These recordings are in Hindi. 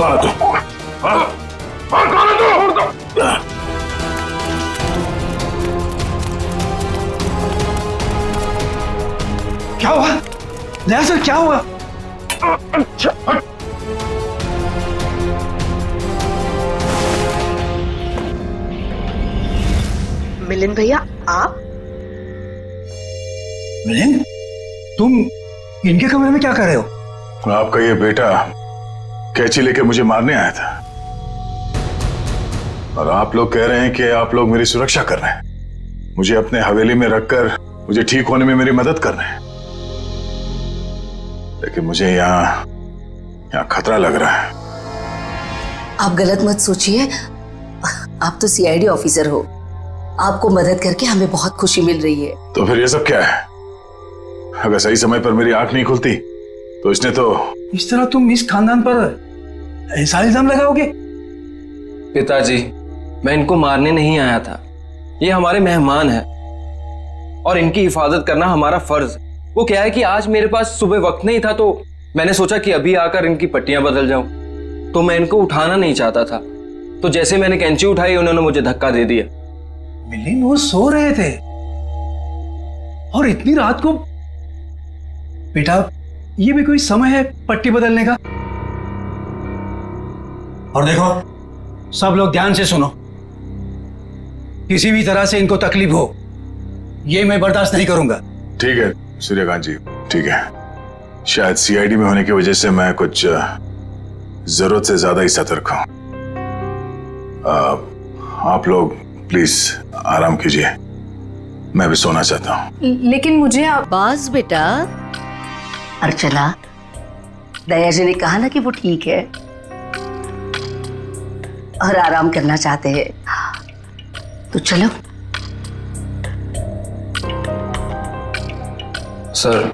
कौन है तू? हाँ? कौन है तू? क्या हुआ नया सर, क्या हुआ? अच्छा मिलिंद भैया, आप? मिलिंद, तुम इनके कमरे में क्या कर रहे हो? आपका ये बेटा कैंची लेके मुझे मारने आया था और आप लोग कह रहे हैं कि आप लोग मेरी सुरक्षा कर रहे हैं, मुझे अपने हवेली में रखकर मुझे ठीक होने में मेरी मदद कर रहे हैं। लेकिन मुझे यहाँ खतरा लग रहा है। आप गलत मत सोचिए, आप तो सीआईडी ऑफिसर हो, आपको मदद करके हमें बहुत खुशी मिल रही है। तो फिर ये सब क्या है? अगर सही समय पर मेरी आंख नहीं खुलती तो इसने तो। इस तरह तुम इस खानदान पर ऐसा इल्जाम लगाओगे? पिताजी, मैं इनको मारने नहीं आया था, ये हमारे मेहमान हैं और इनकी हिफाजत करना हमारा फर्ज है। वो क्या है कि आज मेरे पास सुबह वक्त नहीं था तो मैंने सोचा कि अभी आकर इनकी पट्टियां बदल जाऊं, तो मैं इनको उठाना नहीं चाहता था, तो जैसे मैंने कैंची उठाई उन्होंने मुझे धक्का दे दिया। मिलिंद, वो सो रहे थे और इतनी रात को। बेटा, ये भी कोई समय है पट्टी बदलने का? और देखो सब लोग ध्यान से सुनो, किसी भी तरह से इनको तकलीफ हो ये मैं बर्दाश्त नहीं करूंगा। ठीक है सूर्यकांत जी, ठीक है। शायद सीआईडी में होने की वजह से मैं कुछ जरूरत से ज्यादा ही सतर्क हूं। आप लोग प्लीज आराम कीजिए, मैं भी सोना चाहता हूं। लेकिन मुझे बाज बेटा, अर्चना, दया जी ने कहा ना कि वो ठीक है और आराम करना चाहते हैं, तो चलो। सर,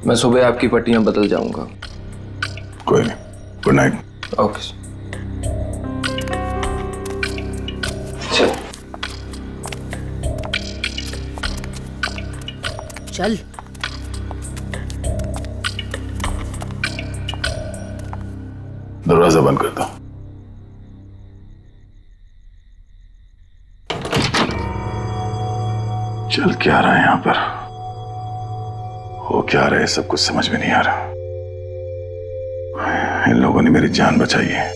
मैं सुबह आपकी पट्टियां बदल जाऊंगा। कोई नहीं, गुड नाइट। ओके चल। चल। दरवाजा बंद कर दो। चल क्या रहा है यहाँ पर, हो क्या रहा है, सब कुछ समझ में नहीं आ रहा। इन लोगों ने मेरी जान बचाई है,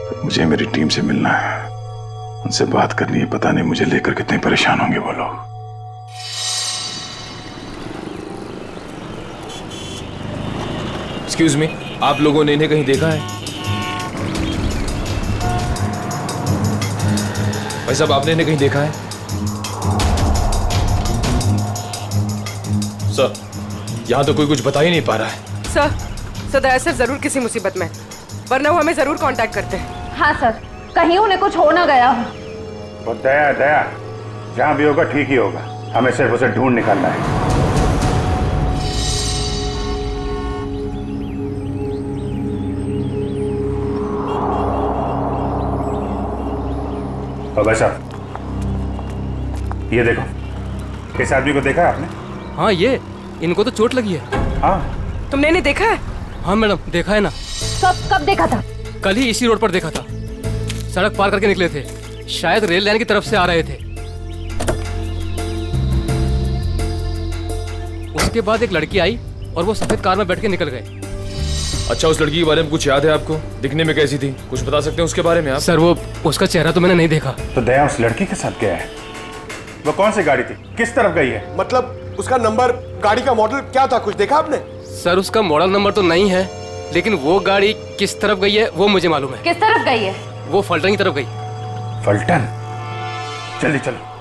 तो मुझे मेरी टीम से मिलना है, उनसे बात करनी है। पता नहीं मुझे लेकर कितने परेशान होंगे वो लोग। एक्सक्यूज मी, आप लोगों ने इन्हें कहीं देखा है? भाई साहब, आपने इन्हें कहीं देखा है? सर, यहां तो कोई कुछ बता ही नहीं पा रहा है। सर दया सर जरूर किसी मुसीबत में, वरना वो हमें जरूर कांटेक्ट करते हैं। हाँ सर, कहीं उन्हें कुछ हो ना गया हो। तो दया जहां भी होगा ठीक ही होगा, हमें सिर्फ उसे ढूंढ निकालना है। और भाई साहब, ये देखो, इस आदमी को देखा है आपने? हाँ, ये इनको तो चोट लगी है। हाँ, तुमने इन्हें देखा है? हाँ मैडम, देखा है ना। कब देखा था? कल ही इसी रोड पर देखा था, सड़क पार करके निकले थे, शायद रेल लाइन की तरफ से आ रहे थे। उसके बाद एक लड़की आई और वो सफेद कार में बैठ के निकल गए। अच्छा, उस लड़की के बारे में कुछ याद है आपको? दिखने में कैसी थी, कुछ बता सकते हैं उसके बारे में आप? सर, वो उसका चेहरा तो मैंने नहीं देखा। तो दया उस लड़की के साथ गया है? वो कौन सी गाड़ी थी, किस तरफ गई है? मतलब उसका नंबर, गाड़ी का मॉडल क्या था, कुछ देखा आपने? सर, उसका मॉडल नंबर तो नहीं है, लेकिन वो गाड़ी किस तरफ गई है वो मुझे मालूम है। किस तरफ गई है? वो फलटन की तरफ गई। फलटन? चलिए चलो।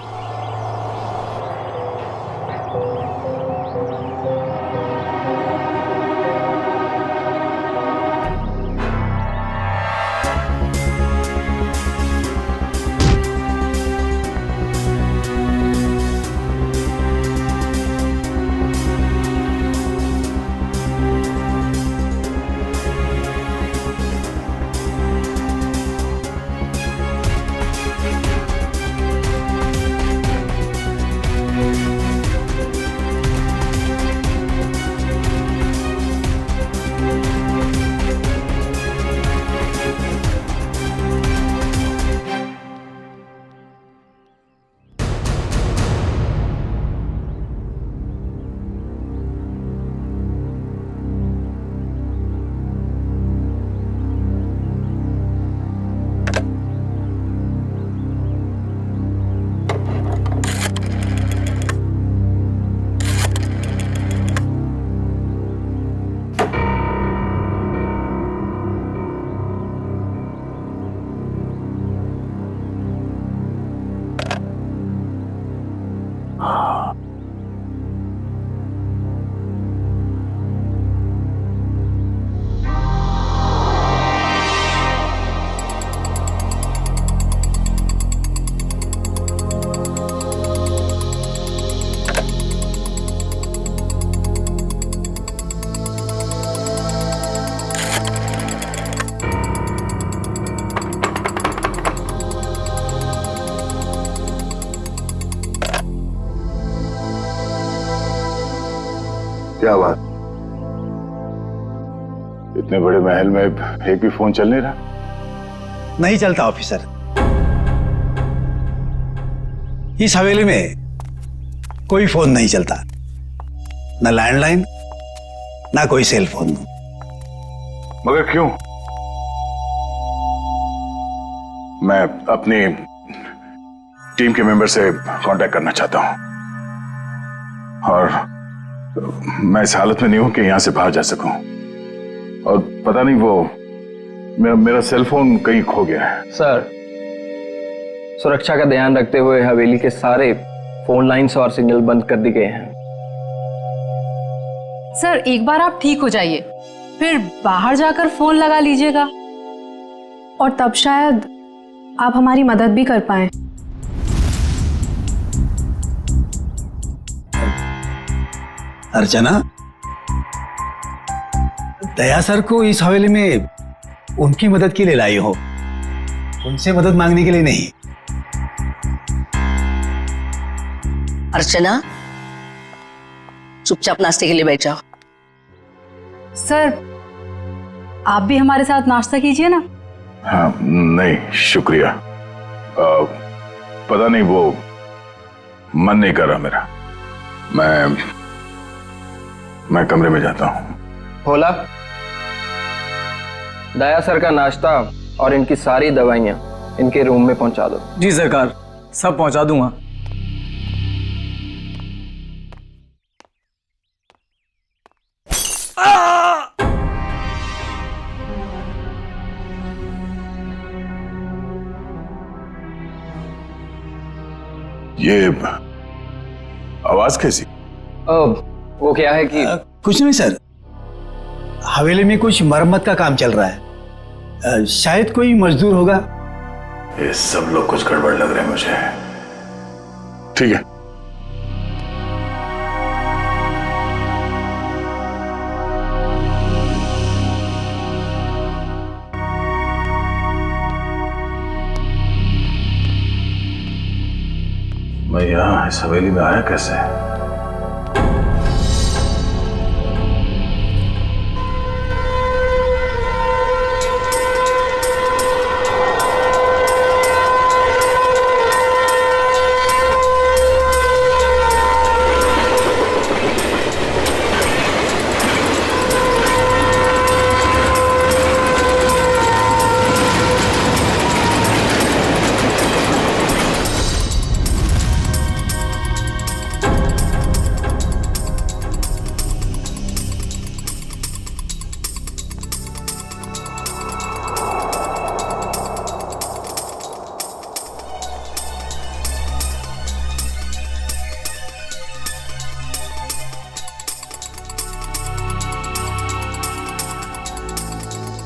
क्या बात, इतने बड़े महल में एक भी फोन चल नहीं रहा? नहीं चलता ऑफिसर। इस हवेली में कोई फोन नहीं चलता, ना लैंडलाइन ना कोई सेल फोन। मगर क्यों? मैं अपनी टीम के मेंबर से कांटेक्ट करना चाहता हूं और मैं इस हालत में नहीं हूं कि यहां से बाहर जा सकूं। और पता नहीं वो मेरा सेल फोन कहीं खो गया है। सर, सुरक्षा का ध्यान रखते हुए हवेली के सारे फोन लाइन्स और सिग्नल बंद कर दिए गए हैं। सर एक बार आप ठीक हो जाइए, फिर बाहर जाकर फोन लगा लीजिएगा और तब शायद आप हमारी मदद भी कर पाएं। अर्चना, दया सर को इस हवेली में उनकी मदद के लिए लाई हो, उनसे मदद मांगने के लिए नहीं। अर्चना, चुपचाप नाश्ते के लिए बैठ जाओ। सर आप भी हमारे साथ नाश्ता कीजिए ना। हाँ, नहीं शुक्रिया। पता नहीं वो मन नहीं कर रहा मेरा। मैं कमरे में जाता हूँ। भोला, दया सर का नाश्ता और इनकी सारी दवाइयाँ इनके रूम में पहुंचा दो। जी सरकार, सब पहुंचा दूंगा। ये आवाज कैसी? वो क्या है कि कुछ नहीं सर, हवेली में कुछ मरम्मत का काम चल रहा है, शायद कोई मजदूर होगा। ये सब लोग कुछ गड़बड़ लग रहे हैं मुझे। ठीक है, मैं यहां इस हवेली में आया कैसे?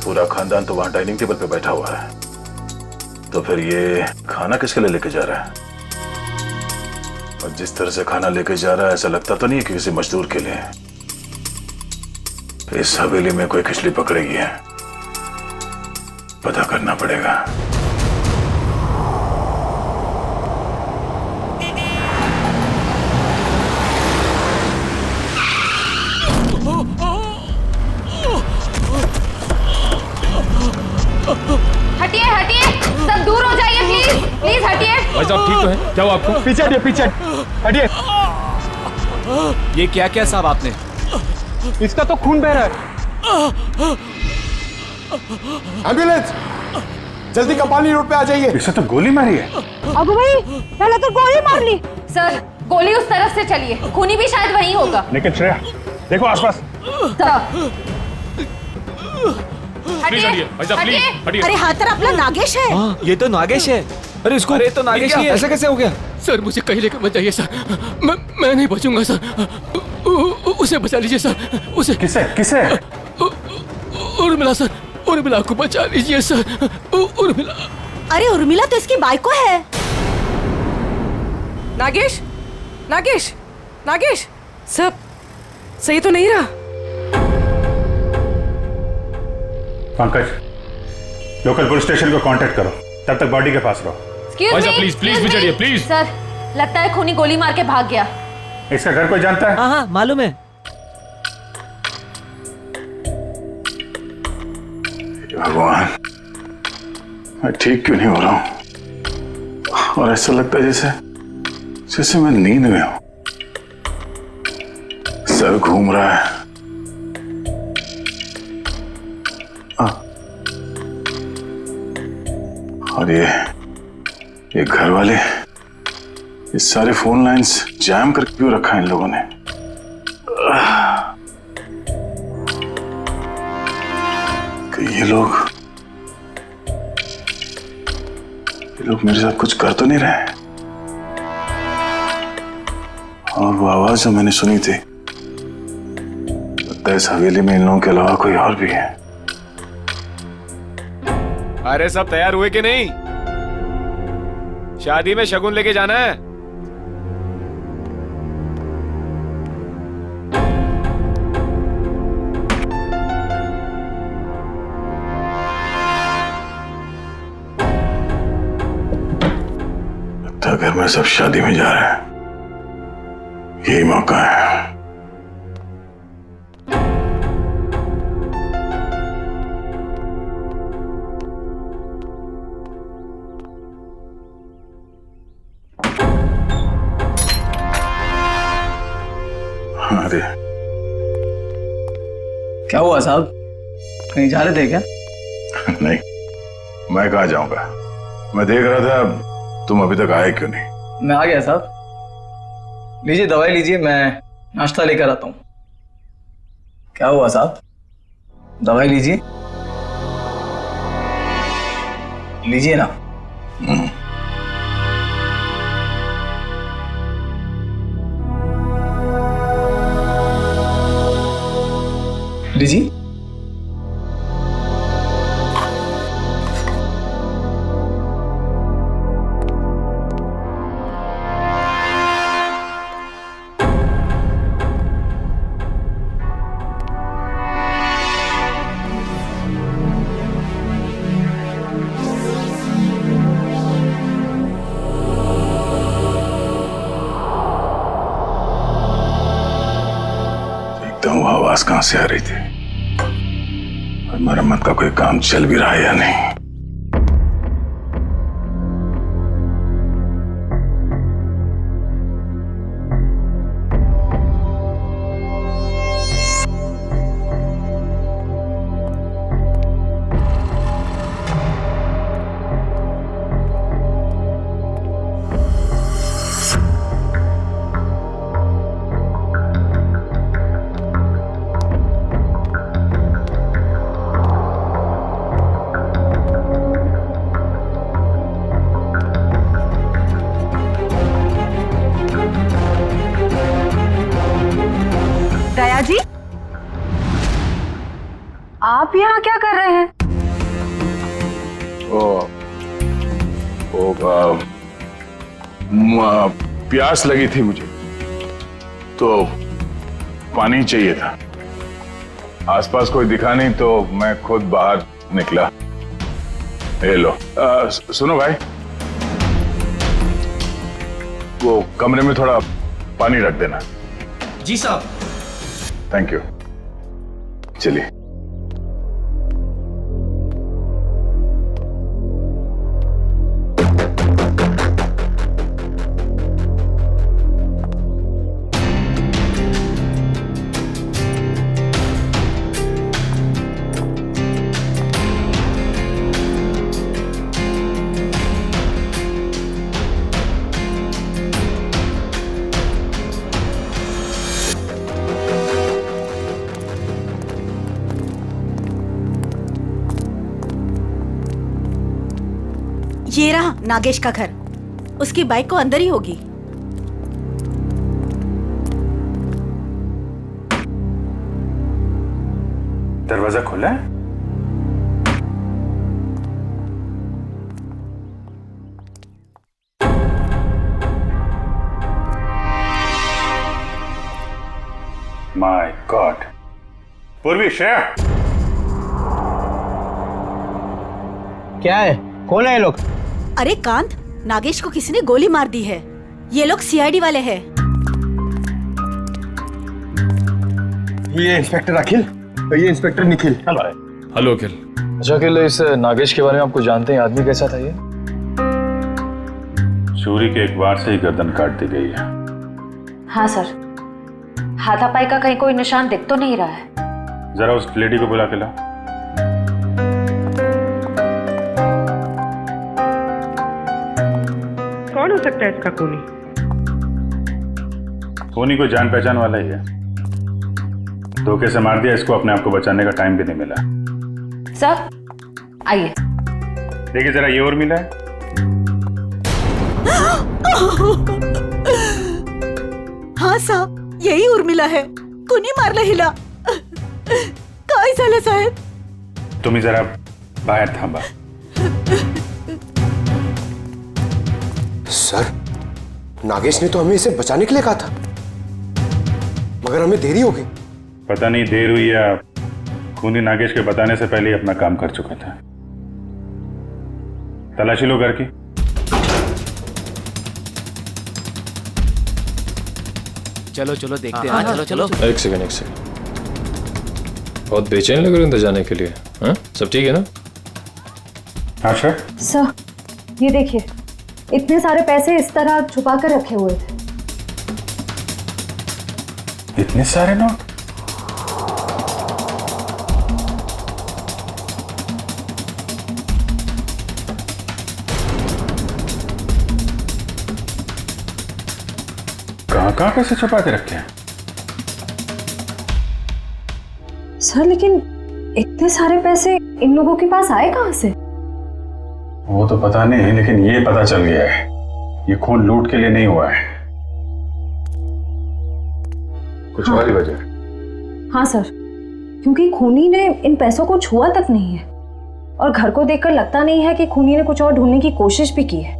पूरा खानदान तो वहां डाइनिंग टेबल पे बैठा हुआ है, तो फिर ये खाना किसके लिए लेके जा रहा है? और जिस तरह से खाना लेके जा रहा है ऐसा लगता तो नहीं है कि किसी मजदूर के लिए। इस हवेली में कोई खिचड़ी पकड़ेगी है, पता करना पड़ेगा। हटिए हटिए, सब दूर हो जाइए प्लीज, प्लीज हटिए। भाई साहब ठीक तो है? क्या हुआ आपको? पीछे हटिए, पीछे हटिए। ये क्या क्या साहब आपने? इसका तो खून बह रहा है। एम्बुलेंस, जल्दी कपाली रोड पे आ जाइए। इसे तो गोली मारी है। अगो भाई, पहले तो गोली मार ली। सर गोली उस तरफ से चली है, खूनी भी शायद वहीं होगा। लेकिन श्रेया देखो आसपास। प्लीज हटिए भाई साहब, प्लीज हटिए। अरे हाथ तरफ अपना नागेश है। ये तो नागेश है। अरे इसको, अरे तो नागेश ही है। ऐसा कैसे हो गया? सर मुझे कहीं लेकर मत जाइए सर, मैं नहीं बचूंगा सर। उसे बचा लीजिए सर, उसे। किसे किसे? उर्मिला सर, उर्मिला को बचा लीजिए सर, उर्मिला। अरे उर्मिला तो इसकी बाइको है। नागेश, नागेश, नागेश, सब सही तो नहीं रहा? पंकज, लोकल पुलिस स्टेशन को कांटेक्ट करो, तब तक बॉडी के पास रहो। भाई साहब प्लीज प्लीज भी चढ़िए प्लीज। सर लगता है खूनी गोली मार के भाग गया। इसका घर कोई जानता है? हाँ हाँ मालूम है। भगवान, मैं ठीक क्यों नहीं हो रहा हूं? और ऐसा लगता है जैसे मैं नींद में हूं। सर घूम रहा है। और ये घर वाले, ये सारे फोन लाइंस जैम करके क्यों रखा है इन लोगों ने? ये लोग मेरे साथ कुछ कर तो नहीं रहे? और वो आवाज जो मैंने सुनी थी, लगता है इस हवेली में इन लोगों के अलावा कोई और भी है। अरे सब तैयार हुए कि नहीं? शादी में शगुन लेके जाना है। लगता है घर में सब शादी में जा रहे हैं, यही मौका है। अरे क्या हुआ साहब, कहीं जा रहे थे क्या? नहीं, मैं कहाँ जाऊंगा। मैं देख रहा था तुम अभी तक आए क्यों नहीं। मैं आ गया साहब। लीजिए दवाई लीजिए, मैं नाश्ता लेकर आता हूँ। क्या हुआ साहब, दवाई लीजिए, लीजिए ना। लीजिए। देखता हूँ आवाज कहां से आ रही थी और मरम्मत का कोई काम चल भी रहा है या नहीं। दया जी, आप यहाँ क्या कर रहे हैं? प्यास लगी थी मुझे तो पानी चाहिए था। आसपास कोई दिखा नहीं तो मैं खुद बाहर निकला। ये लो। सुनो भाई, वो कमरे में थोड़ा पानी रख देना। जी साहब। Thank you. चलिए। ये रहा नागेश का घर। उसकी बाइक को अंदर ही होगी। दरवाजा खुला है? My God. पूर्वी, श्रेया, क्या है, कौन है ये लोग? अरे कांत, नागेश को किसी ने गोली मार दी है। ये लोग सीआईडी वाले हैं। ये इंस्पेक्टर अखिल, ये इंस्पेक्टर निखिल। हेलो अखिल। अच्छा अकेले इस नागेश के बारे में आपको जानते हैं, आदमी कैसा था ये? चोरी के एक बार से ही गर्दन काट दी गई है। हाँ सर, हाथापाई का कहीं कोई निशान दिख तो नहीं रहा है। जरा उस लेडी को बुला के लाओ। कौन हो सकता है इसका खूनी? खूनी कोई जान पहचान वाला ही है। धोखे से मार दिया इसको, अपने आप को बचाने का टाइम भी नहीं मिला। सर आइए। देखिए जरा ये और मिला है। हाँ साहब, यही उर्मिला है. कुणी मारला हिला. काय झालं साहेब? तुम्ही जरा बाहेर थांबा. सर, नागेश ने तो हमें इसे बचाने के लिए कहा था, मगर हमें देरी हो गई. पता नहीं देर हुई या खूनी नागेश के बताने से पहले ही अपना काम कर चुका था. तलाशी लो घर की. चलो चलो देखते हैं. चलो चलो. एक सेकंड. बहुत बेचैन लग रहे हैं जाने के लिए. हाँ, सब ठीक है ना? हाँ सर. सर, ये देखिए, इतने सारे पैसे इस तरह छुपा कर रखे हुए थे. इतने सारे नोट? कहाँ पैसे छुपा के रखे हैं? सर, लेकिन इतने सारे पैसे इन लोगों के पास आए कहाँ से? वो तो पता नहीं, लेकिन ये पता चल गया है ये खून लूट के लिए नहीं हुआ है. कुछ और ही वजह? हाँ सर, क्योंकि खूनी ने इन पैसों को छुआ तक नहीं है और घर को देखकर लगता नहीं है कि खूनी ने कुछ और ढूंढने की कोशिश भी की है.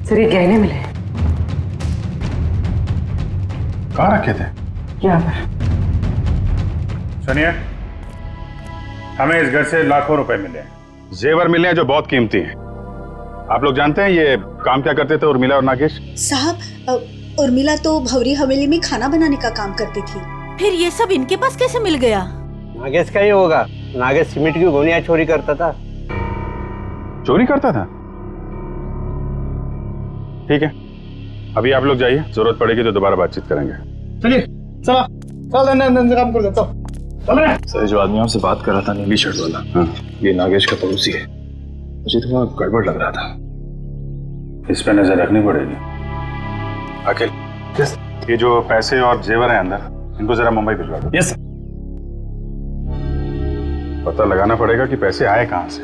सर, ये गहने मिले. कहाँ रखे थे? यहाँ पर. सुनिए, हमें इस घर से लाखों रुपए मिले हैं, जेवर मिले हैं जो बहुत कीमती हैं. आप लोग जानते हैं ये काम क्या करते थे उर्मिला और नागेश? साहब, उर्मिला तो भवरी हवेली में खाना बनाने का काम करती थी. फिर ये सब इनके पास कैसे मिल गया? नागेश का ही होगा. नागेश सीमेंट की गोनियां चोरी करता था. चोरी करता था? ठीक है, अभी आप लोग जाइए, जरूरत पड़ेगी तो दोबारा बातचीत करेंगे. चलिए, चला चल अंदर काम कर देता. सर, जो आदमी आपसे बात कर रहा था नीली शर्ट वाला, हाँ, ये नागेश का पड़ोसी है. मुझे थोड़ा गड़बड़ लग रहा था. इस पे नजर रखनी पड़ेगी. अखिल, ये जो पैसे और जेवर हैं अंदर, इनको जरा मुंबई भिजवा दो. यस. पता लगाना पड़ेगा कि पैसे आए कहाँ से,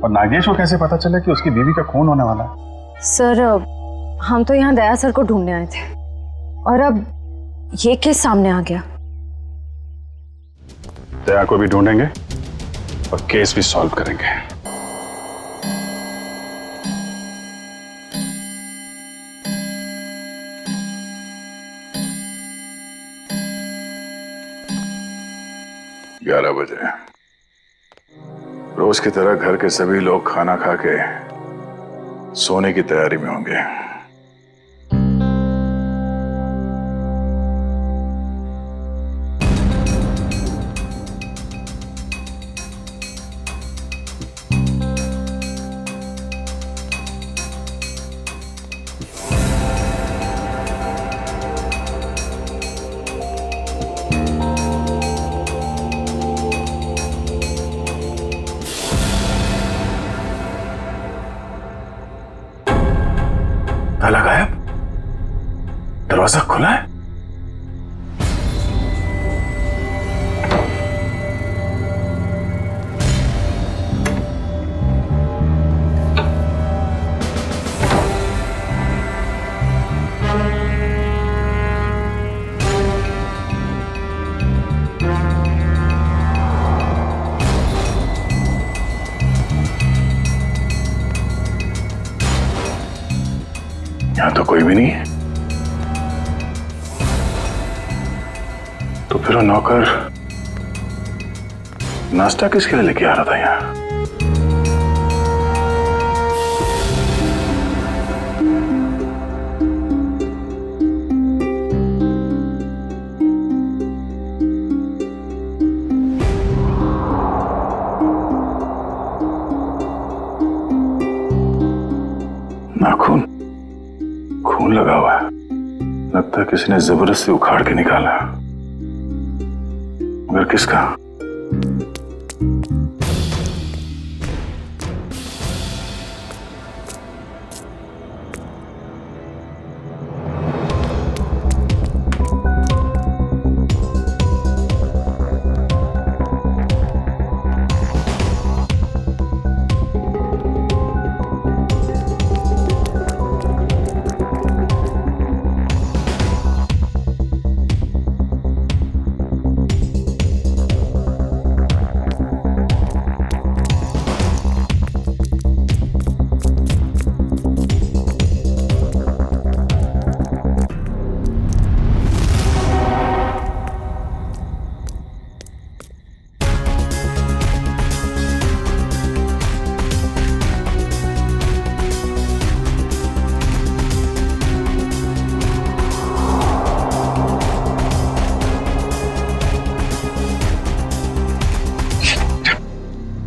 और नागेश को कैसे पता चले कि उसकी बीवी का खून होने वाला है. सर, हम तो यहाँ दया सर को ढूंढने आए थे और अब ये केस सामने आ गया. दया को भी ढूंढेंगे और केस भी सॉल्व करेंगे. ग्यारह बजे रोज की तरह घर के सभी लोग खाना खा के सोने की तैयारी में होंगे. ताला गायब, दरवाजा खुला है. यहां तो कोई भी नहीं है. तो फिर वो नौकर नाश्ता किसके लिए लेके आ रहा था यहाँ? नाखून, खून लगा हुआ है। लगता है किसी ने जबरदस्ती उखाड़ के निकाला, मगर किसका?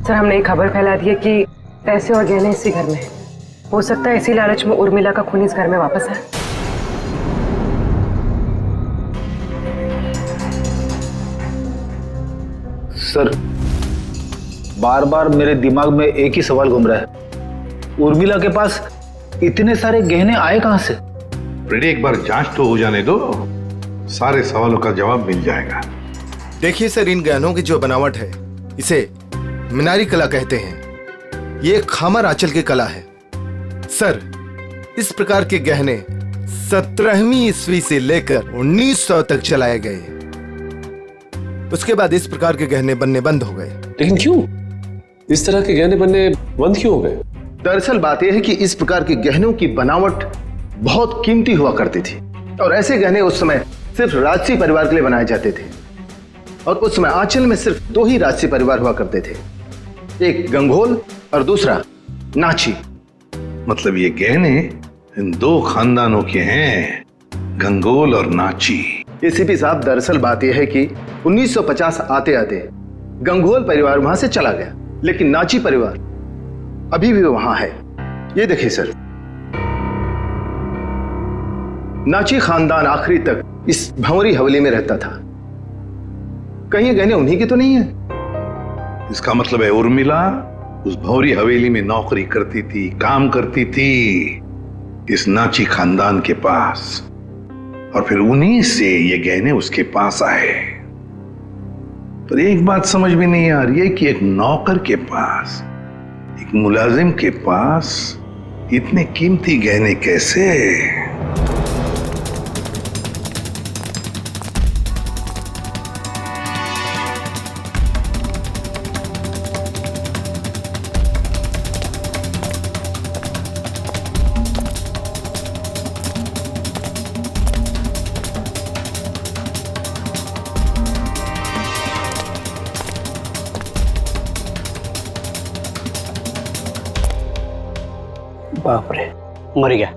सर, हमने एक खबर फैला दी है कि पैसे और गहने इसी घर में हैं। हो सकता है इसी लालच में उर्मिला का खून इस घर में वापस आए। सर, बार बार मेरे दिमाग में एक ही सवाल घूम रहा है, उर्मिला के पास इतने सारे गहने आए कहां से? फ्रेडी, एक बार जांच तो हो जाने दो, सारे सवालों का जवाब मिल जाएगा। देखिए सर, इन गहनों की जो बनावट है इसे मीनारी कला कहते हैं। ये खामर आंचल की कला है। सर, इस प्रकार के गहने 17वीं ईस्वी से लेकर 1900 तक चलाए गए। उसके बाद इस प्रकार के गहने बनने बंद हो गए। लेकिन क्यों? इस तरह के गहने बनने बंद क्यों हो गए? दरअसल बात यह है कि इस प्रकार के गहनों की बनावट बहुत कीमती हुआ करती थी और ऐसे गहने उस समय सिर्फ राजसी परिवार के लिए बनाए जाते थे। और उस समय आंचल में सिर्फ 2 ही राजसी परिवार हुआ करते थे, एक गंगोल और दूसरा नाची। मतलब ये गहने इन 2 खानदानों के हैं, गंगोल और नाची। एसीपी साहब, दरअसल बात यह है कि 1950 आते आते गंगोल परिवार वहां से चला गया, लेकिन नाची परिवार अभी भी वहां है। ये देखिए सर, नाची खानदान आखिरी तक इस भंवरी हवेली में रहता था। कहीं ये गहने उन्हीं के तो नहीं है? इसका मतलब है उर्मिला उस भौरी हवेली में नौकरी करती थी, काम करती थी इस नाची खानदान के पास, और फिर उन्हीं से ये गहने उसके पास आए। पर एक बात समझ में नहीं आ रही है कि एक नौकर के पास, एक मुलाजिम के पास इतने कीमती गहने कैसे? बाप रे, मर गया।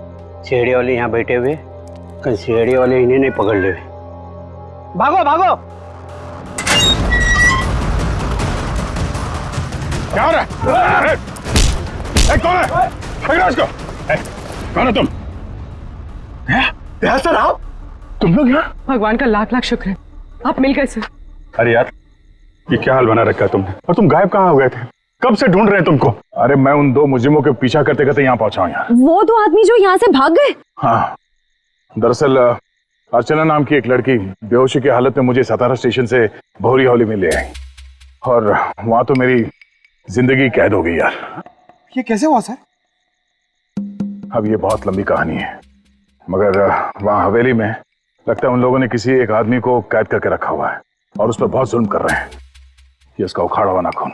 सीढ़ी वाले यहाँ बैठे हुए, कल सीढ़ी वाले इन्हें नहीं पकड़ ले। भागो भागो! क्या हो रहा है? कौन है? पकड़ो इसको! कौन है तुम? सर, आप? तुम लोग यहाँ? भगवान का लाख लाख शुक्र है, आप मिल गए सर। अरे यार, ये क्या हाल बना रखा है तुमने? और तुम गायब कहाँ हो गए थे? कब से ढूंढ रहे हैं तुमको? अरे मैं उन 2 मुजरिमों के पीछा करते करते यहाँ पहुंचा हूँ यार। वो 2 आदमी जो यहाँ से भाग गए? हाँ, दरअसल अर्चना नाम की एक लड़की बेहोशी की हालत में मुझे सतारा स्टेशन से भौरी हवेली में ले आई, और वहां तो मेरी जिंदगी कैद हो गई यार। ये कैसे हुआ सर? अब ये बहुत लंबी कहानी है, मगर वहां हवेली में लगता है उन लोगों ने किसी एक आदमी को कैद करके रखा हुआ है और उस पर बहुत जुल्म कर रहे हैं। ये उसका उखाड़ा हुआ नाखून,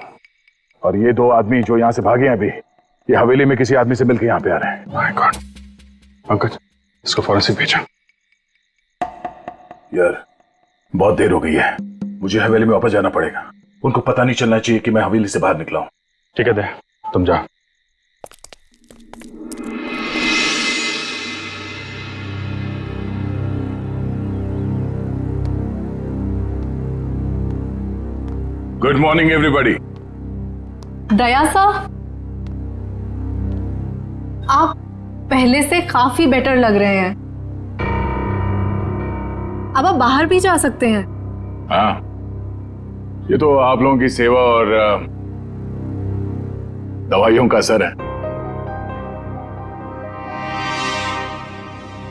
और ये 2 आदमी जो यहाँ से भागे हैं अभी, ये हवेली में किसी आदमी से मिलकर यहाँ पे आ रहे हैं। माय गॉड, पंकज इसको फॉरेंसिक भेजा। यार बहुत देर हो गई है, मुझे हवेली में वापस जाना पड़ेगा। उनको पता नहीं चलना चाहिए कि मैं हवेली से बाहर निकला हूँ। ठीक है दे, तुम जा। Good morning everybody. दया साहब, पहले से काफी बेटर लग रहे हैं। अब आप बाहर भी जा सकते हैं। हाँ, ये तो आप लोगों की सेवा और दवाइयों का असर है।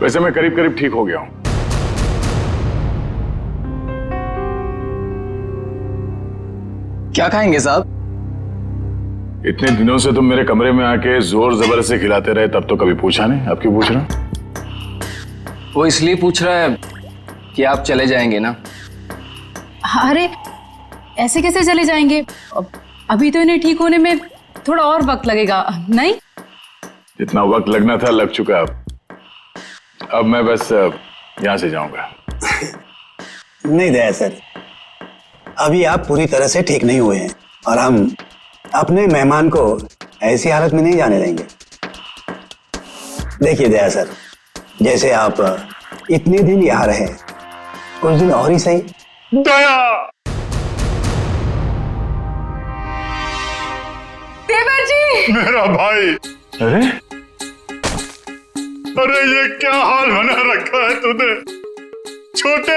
वैसे मैं करीब करीब ठीक हो गया हूं। क्या खाएंगे साहब? इतने दिनों से तुम मेरे कमरे में आके जोर जबर से खिलाते रहे, तब तो कभी पूछा नहीं, अब क्यों पूछ रहे हो? वो इसलिए पूछ रहा है कि आप चले जाएंगे ना। अरे ऐसे कैसे चले जाएंगे? अभी तो इन्हें ठीक होने में थोड़ा और वक्त लगेगा, नहीं? जितना वक्त लगना था लग चुका। अब मैं बस यहां से जाऊंगा। नहीं दया सर, अभी आप पूरी तरह से ठीक नहीं हुए हैं और हम अपने मेहमान को ऐसी हालत में नहीं जाने देंगे। देखिए दया सर, जैसे आप इतने दिन यहाँ रहे, कुछ दिन और ही सही। दया! देवर जी! मेरा भाई! अरे अरे ये क्या हाल बना रखा है तूने छोटे?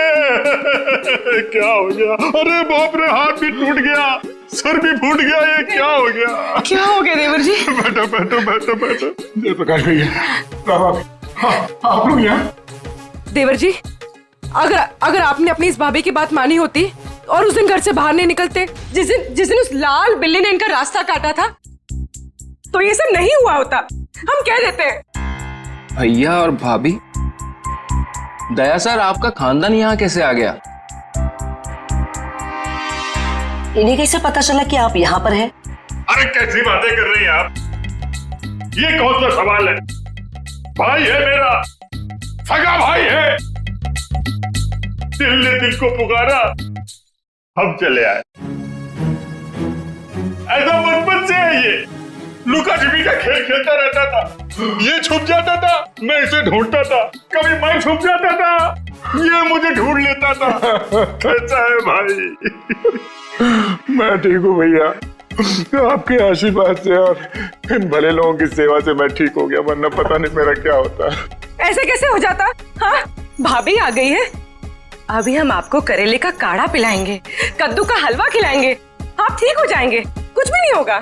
क्या हो गया? अरे बाप रे, हाथ भी टूट गया, सर भी फूट गया, ये क्या हो गया? क्या हो गया देवर जी? बैठो बैठो बैठो बैठो। जयप्रकाश भैया, आप लोग यहाँ। देवर जी, अगर आपने अपनी इस भाभी की बात मानी होती और उस दिन घर से बाहर नहीं निकलते, जिस दिन उस लाल बिल्ली ने इनका रास्ता काटा था, तो ये सब नहीं हुआ होता। हम कह देते हैं। भैया और भाभी, दया सर आपका खानदान यहाँ कैसे आ गया? इन्हें कैसे पता चला कि आप यहाँ पर हैं? अरे कैसी बातें कर रही हैं आप? ये कौन सा सवाल है? भाई है मेरा, सगा भाई है। दिल ने दिल को पुकारा, हम चले आए। ऐसा बचपन से है ये। लुका छिपी का खेल खेलता रहता था। ये छुप जाता था, मैं इसे ढूंढता था। कभी मैं छुप जाता था, ये मुझे ढूंढ लेता था। कैसा है भाई? मैं ठीक हूँ भैया, आपके आशीर्वाद से और इन भले लोगों की सेवा से मैं ठीक हो गया, वरना पता नहीं मेरा क्या होता। ऐसे कैसे हो जाता? हाँ, भाभी आ गई है। अभी हम आपको करेले का काढ़ा पिलाएंगे, कद्दू का हलवा खिलाएंगे, आप ठीक हो जाएंगे, कुछ भी नहीं होगा।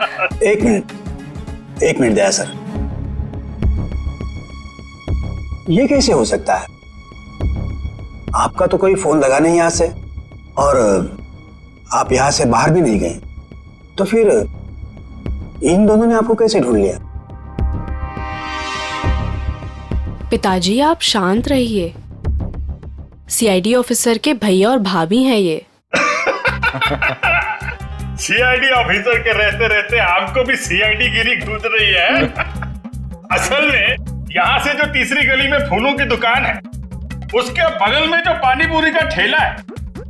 एक मिनट दया सर, ये कैसे हो सकता है? आपका तो कोई फोन लगा नहीं यहाँ से और आप यहाँ से बाहर भी नहीं गए, तो फिर इन दोनों ने आपको कैसे ढूंढ लिया? पिताजी आप शांत रहिए, सीआईडी ऑफिसर के भैया और भाभी हैं ये। सीआईडी ऑफिसर के रहते रहते आपको भी सीआईडी गिरी घूस रही है। असल में यहाँ से जो तीसरी गली में फूलों की दुकान है, उसके बगल में जो पानी पूरी का ठेला है,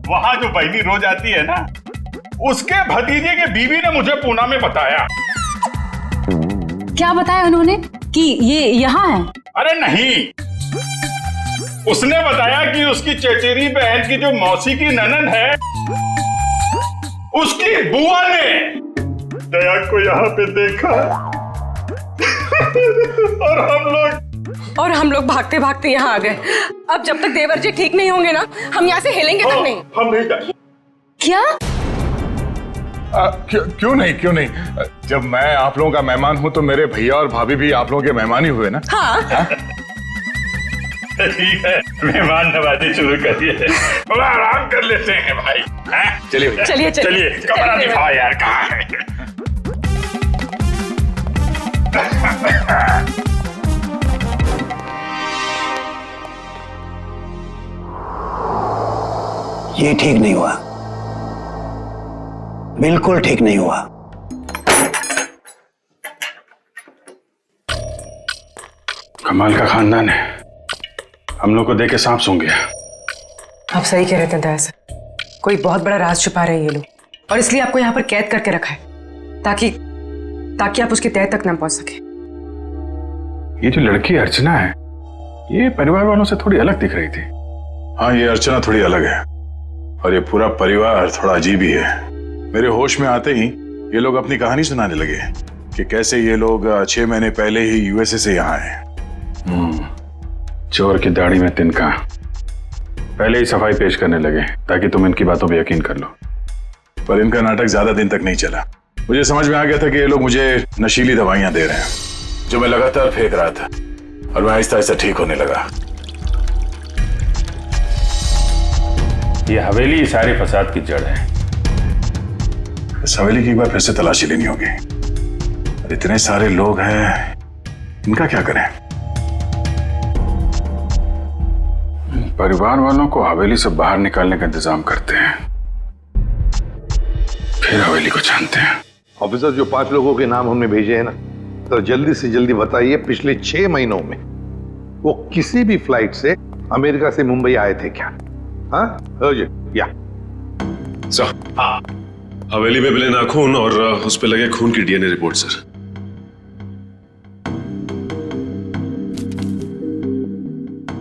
वहाँ जो बहनी रोज आती है ना, उसके भतीजे के बीवी ने मुझे पूना में बताया। क्या बताया उन्होंने कि ये यहाँ है? अरे नहीं, उसने बताया कि उसकी चचेरी बहन की जो मौसी की ननद है, उसकी बुआ ने दया को यहाँ पे देखा। और हम लोग भागते भागते यहाँ आ गए। अब जब तक देवर जी ठीक नहीं होंगे ना, हम यहाँ से हिलेंगे तक नहीं। हम नहीं जाएंगे। क्या? क्यों नहीं? जब मैं आप लोगों का मेहमान हूँ तो मेरे भैया और भाभी भी आप लोगों के मेहमान ही हुए ना। हाँ। ठीक है, मेहमान नवाजी शुरू करिए। थोड़ा आराम कर लेते हैं भाई। चलिए चलिए, कमरा दिखाओ यार, कहाँ है? ये ठीक नहीं हुआ, बिल्कुल ठीक नहीं हुआ। कमाल का खानदान है, हम लोग को देख के सांप सूंघ गया। आप सही कह रहे थे दया सर, कोई बहुत बड़ा राज छुपा रहे हैं ये लोग, और इसलिए आपको यहाँ पर कैद करके रखा है ताकि आप उसके तह तक न पहुंच सके। ये जो लड़की अर्चना है, ये परिवार वालों से थोड़ी अलग दिख रही थी। हाँ, ये अर्चना थोड़ी अलग है और ये पूरा परिवार थोड़ा अजीब ही है। मेरे होश में आते ही ये लोग अपनी कहानी सुनाने लगे कि कैसे ये लोग 6 महीने पहले ही यूएसए से यहाँ आए। चोर की दाढ़ी में तिनका। पहले ही सफाई पेश करने लगे ताकि तुम इनकी बातों पे यकीन कर लो। पर इनका नाटक ज्यादा दिन तक नहीं चला। मुझे समझ में आ गया था कि ये लोग मुझे नशीली दवाइयां दे रहे हैं जो मैं लगातार फेंक रहा था, और मैं आहिस्ता आहिस्ता ठीक होने लगा। ये हवेली सारे फसाद की जड़ है। इस हवेली की एक बार फिर से तलाशी लेनी होगी। इतने सारे लोग हैं, इनका क्या करें? परिवार वालों को हवेली से बाहर निकालने का इंतजाम करते हैं, फिर हवेली को जानते हैं। ऑफिसर, जो 5 लोगों के नाम हमने भेजे हैं ना, तो जल्दी से जल्दी बताइए पिछले 6 महीनों में वो किसी भी फ्लाइट से अमेरिका से मुंबई आए थे क्या? हाँ या सर, हवेली में मिले नाखून और उस पे लगे खून की डीएनए रिपोर्ट सर।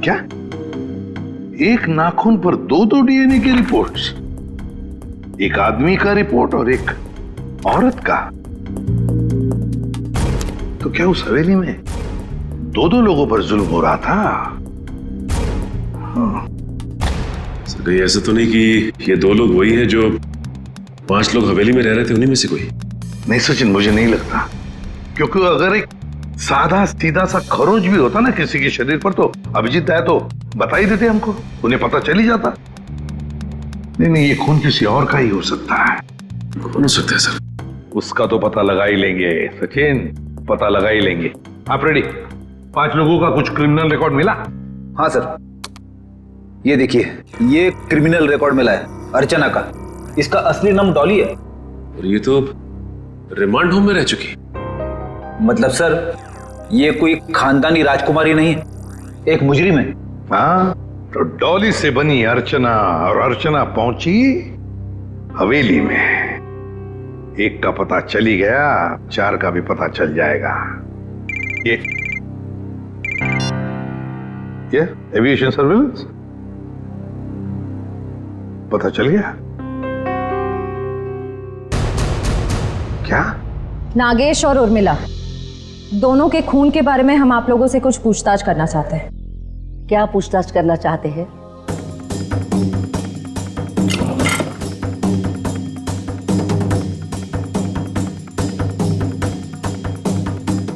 क्या? एक नाखून पर 2 डीएनए की रिपोर्ट्स? एक आदमी का रिपोर्ट और एक औरत का? तो क्या उस हवेली में 2 लोगों पर जुल्म हो रहा था? हाँ। सर, कहीं ऐसा तो नहीं कि ये 2 लोग वही हैं जो 5 लोग हवेली में रह रहे थे, उन्हीं में से कोई? नहीं सचिन, मुझे नहीं लगता, क्योंकि अगर एक सादा सीधा सा खरोंच भी होता ना किसी के शरीर पर, तो अभिजीत है तो बता ही देते हमको, उन्हें पता चल ही जाता। नहीं, ये खून किसी और का ही हो सकता है। कौन हो सकता है सर? उसका तो पता लगा ही लेंगे सचिन, पता लगा ही लेंगे। आप रेडी? 5 लोगों का कुछ क्रिमिनल रिकॉर्ड मिला? हाँ सर, ये देखिए, ये क्रिमिनल रिकॉर्ड मिला है अर्चना का। इसका असली नाम डॉली है। और ये तो रिमांड होम में रह चुकी। मतलब सर, ये कोई खानदानी राजकुमारी नहीं है, एक मुजरिम है। हाँ, तो डॉली से बनी अर्चना, और अर्चना पहुंची हवेली में। एक का पता चल ही गया, 4 का भी पता चल जाएगा। ये एविएशन सर्विलेंस पता चल गया क्या? नागेश और उर्मिला दोनों के खून के बारे में हम आप लोगों से कुछ पूछताछ करना चाहते हैं। क्या पूछताछ करना चाहते हैं?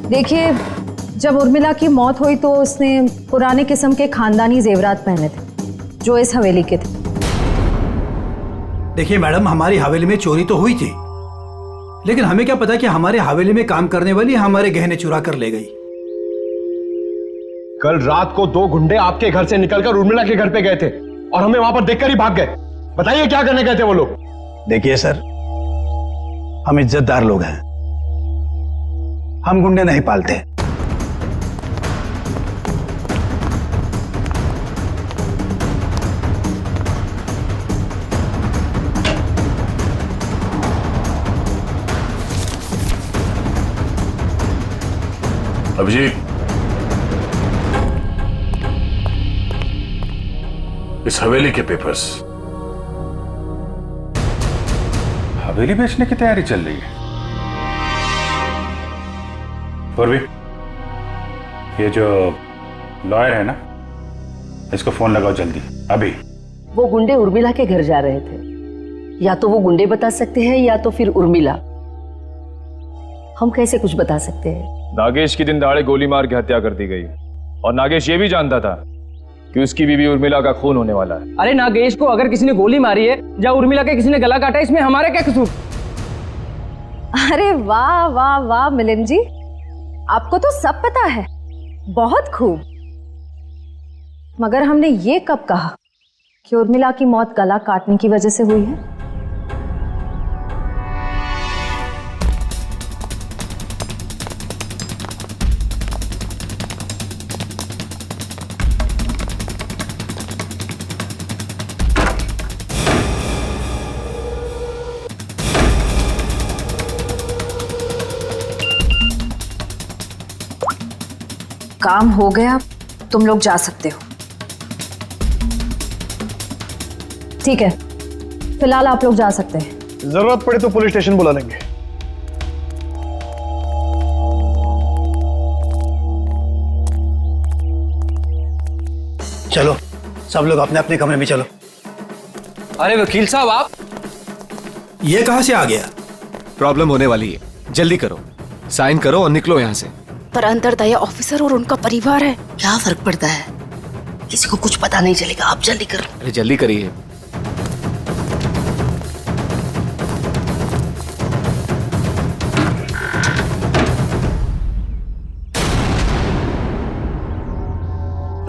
देखिए, जब उर्मिला की मौत हुई तो उसने पुराने किस्म के खानदानी जेवरात पहने थे जो इस हवेली के थे। देखिए मैडम, हमारी हवेली में चोरी तो हुई थी, लेकिन हमें क्या पता कि हमारे हवेली में काम करने वाली हमारे गहने चुरा कर ले गई। कल रात को 2 गुंडे आपके घर से निकलकर उर्मिला के घर पे गए थे और हमें वहां पर देखकर ही भाग गए। बताइए क्या करने गए थे वो लोग? देखिए सर, हम इज्जतदार लोग हैं, हम गुंडे नहीं पालते। अभिजीत, इस हवेली के पेपर्स। हवेली बेचने की तैयारी चल रही है। पूर्वी, ये जो लॉयर है ना, इसको फोन लगाओ जल्दी, अभी। वो गुंडे उर्मिला के घर जा रहे थे। या तो वो गुंडे बता सकते हैं या तो फिर उर्मिला। हम कैसे कुछ बता सकते हैं? नागेश की दिन दहाड़े गोली मार के हत्या कर दी गई, और नागेश ये भी जानता था कि उसकी बीवी उर्मिला का खून होने वाला है। अरे नागेश को अगर किसी ने गोली मारी है या उर्मिला के किसी ने गला काटा, इसमें हमारा क्या कसूर? अरे वाह वाह वाह मिलिंद जी, आपको तो सब पता है, बहुत खूब। मगर हमने ये कब कहा कि उर्मिला की मौत गला काटने की वजह से हुई है? काम हो गया, तुम लोग जा सकते हो। ठीक है, फिलहाल आप लोग जा सकते हैं। जरूरत पड़े तो पुलिस स्टेशन बुला लेंगे। चलो सब लोग अपने अपने कमरे में चलो। अरे वकील साहब आप ये कहां से आ गया? प्रॉब्लम होने वाली है, जल्दी करो, साइन करो और निकलो यहाँ से। पर अंदर दया ऑफिसर और उनका परिवार है, क्या फर्क पड़ता है? किसी को कुछ पता नहीं चलेगा, आप जल्दी करो। अरे जल्दी करिए।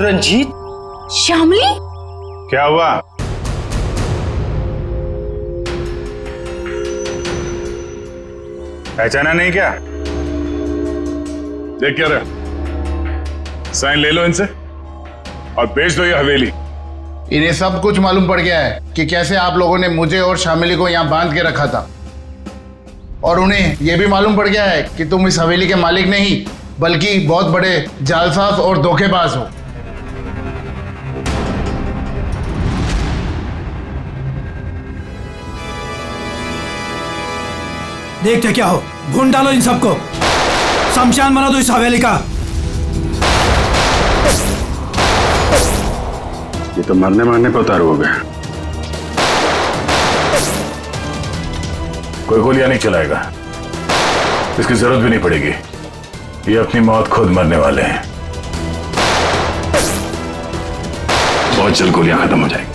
रंजीत, श्यामली, क्या हुआ? पहचाना नहीं क्या? देख क्या रहा, साइन ले लो इनसे और बेच दो ये हवेली। इन्हें सब कुछ मालूम पड़ गया है कि कैसे आप लोगों ने मुझे और शामिली को यहाँ बांध के रखा था, और उन्हें यह भी मालूम पड़ गया है कि तुम इस हवेली के मालिक नहीं बल्कि बहुत बड़े जालसाज और धोखेबाज हो। देखते क्या हो, भून डालो इन सबको, शमशान बना दो इस हवेली का। ये तो मरने मारने पे उतारू हो गया। कोई गोलियां नहीं चलाएगा, इसकी जरूरत भी नहीं पड़ेगी। ये अपनी मौत खुद मरने वाले हैं। बहुत जल्द गोलियां खत्म हो जाएगी।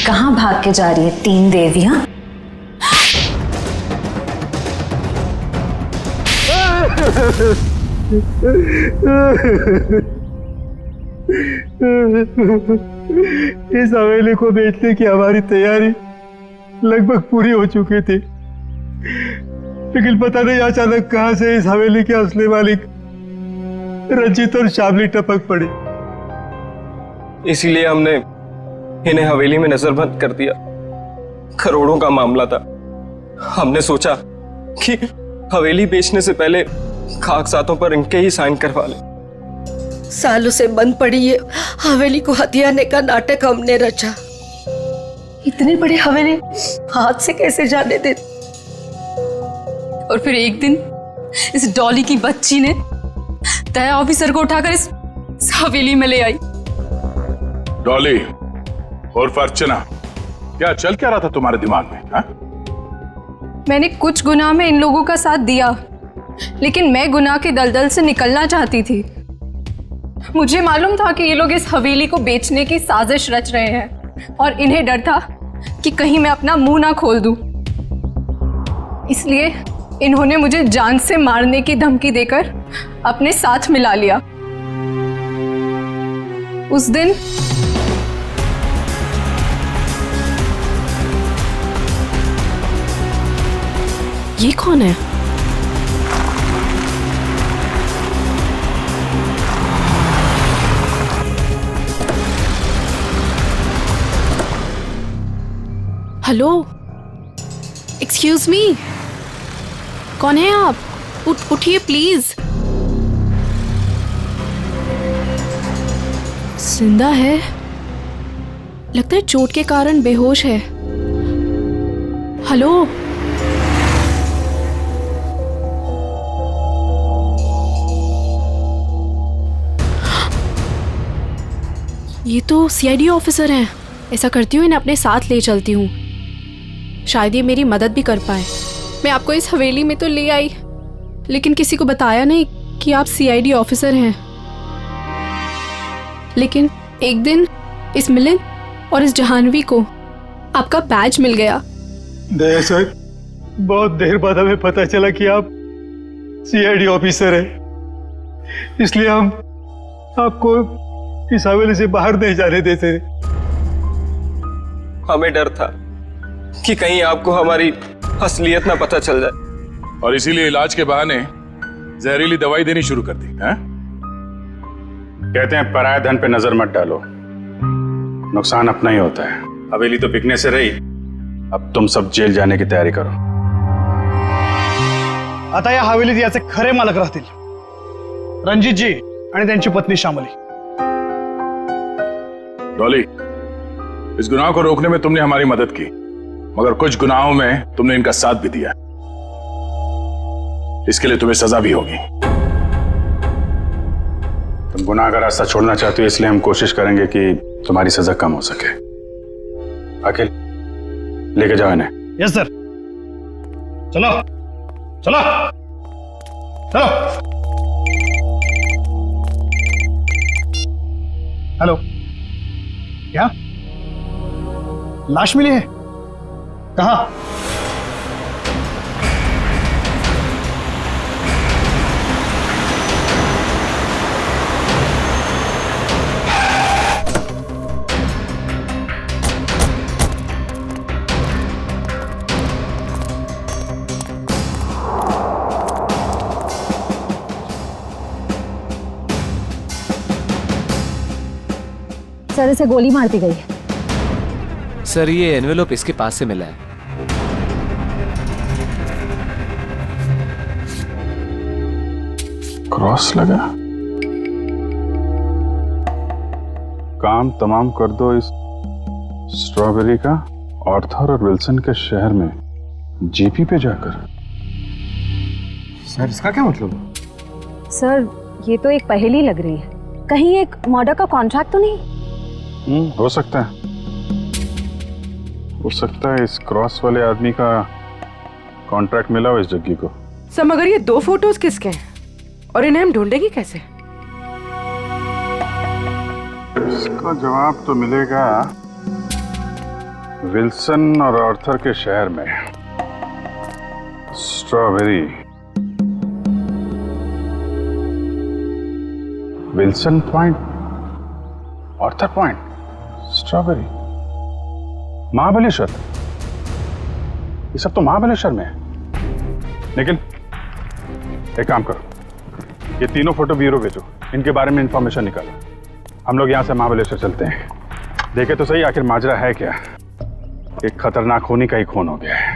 कहाँ भाग के जा रही है तीन देवियां? इस हवेली को बेचने की हमारी तैयारी लगभग पूरी हो चुकी थी, लेकिन पता नहीं अचानक कहां से इस हवेली के असली मालिक रंजीत और शामली टपक पड़ी। इसीलिए हमने इन्हें हवेली में नजरबंद कर दिया। करोड़ों का मामला था। हमने सोचा कि हवेली बेचने से पहले कागजातों पर इनके ही साइन करवा ले। सालों से बंद पड़ी ये हवेली को हथियाने का नाटक हमने रचा। इतनी बड़ी हवेली हाथ से कैसे जाने दे? और फिर एक दिन इस डॉली की बच्ची ने दया ऑफिसर को उठाकर इस हवेली में ले आई। डॉली और अर्चना, क्या चल क्या रहा था तुम्हारे दिमाग में? हा? मैंने कुछ गुनाह में इन लोगों का साथ दिया, लेकिन मैं गुनाह के दलदल से निकलना चाहती थी। मुझे मालूम था कि ये लोग इस हवेली को बेचने की साजिश रच रहे हैं और इन्हें डर था कि कहीं मैं अपना मुंह ना खोल दूं। इसलिए इन्होंने मुझे जान से मारने की धमकी देकर अपने साथ मिला लिया। उस दिन ये कौन है? हेलो, एक्सक्यूज मी, कौन है आप? उठिए प्लीज। जिंदा है, लगता है चोट के कारण बेहोश है। हेलो, ये तो सीआईडी ऑफिसर हैं। ऐसा करती हूँ, इन्हें अपने साथ ले चलती हूँ, शायद ये मेरी मदद भी कर पाए। मैं आपको इस हवेली में तो ले आई, लेकिन किसी को बताया नहीं कि आप सीआईडी ऑफिसर हैं। लेकिन एक दिन इस मिलिंद और इस जहानवी को आपका बैज मिल गया। दया सर, बहुत देर बाद हमें पता चला कि आप सीआईडी ऑफिसर हैं, इसलिए हम आपको इस हवेली से बाहर नहीं जाने देते। हमें डर था कि कहीं आपको हमारी असलियत ना पता चल जाए। और इसीलिए इलाज के बहाने जहरीली दवाई देनी शुरू कर दी है? कहते हैं पराया धन पे नजर मत डालो, नुकसान अपना ही होता है। हवेली तो बिकने से रही, अब तुम सब जेल जाने की तैयारी करो। आता या हवेलीत याचे खरे मालक राहतील रणजितजी आणि त्यांची पत्नी श्यामली। डॉली, इस गुनाह को रोकने में तुमने हमारी मदद की, मगर कुछ गुनाहों में तुमने इनका साथ भी दिया। इसके लिए तुम्हें सजा भी होगी। तुम गुनाह का रास्ता छोड़ना चाहते हो, इसलिए हम कोशिश करेंगे कि तुम्हारी सजा कम हो सके। अखिल, लेके जाओ इन्हें। Yes sir. चलो चलो चलो। हेलो, क्या लाश मिली है? कहाँ? सर, इसे गोली मार दी गई है। सर, ये एनवेलोप इसके पास से मिला है। क्रॉस लगा। काम तमाम कर दो इस स्ट्रॉबेरी का आर्थर और विल्सन के शहर में जीपी पे जाकर। सर, इसका क्या मतलब? सर, ये तो एक पहेली लग रही है। कहीं एक मर्डर का कॉन्ट्रैक्ट तो नहीं? हो सकता है, हो सकता है इस क्रॉस वाले आदमी का कॉन्ट्रैक्ट मिला हो इस जग्गी को। सर, मगर ये 2 फोटोज किसके हैं और इन्हें हम ढूंढेंगे कैसे? इसका जवाब तो मिलेगा विल्सन और आर्थर के शहर में। Strawberry, Wilson point, Arthur point, strawberry, Mahabaleshwar. ये सब तो महाबलेश्वर में है। लेकिन एक काम करो, ये तीनों फोटो ब्यूरो भेजो, इनके बारे में इंफॉर्मेशन निकालो। हम लोग यहाँ से महाबलेश्वर चलते हैं। देखे तो सही आखिर माजरा है क्या। एक खतरनाक खूनी का ही खून हो गया है।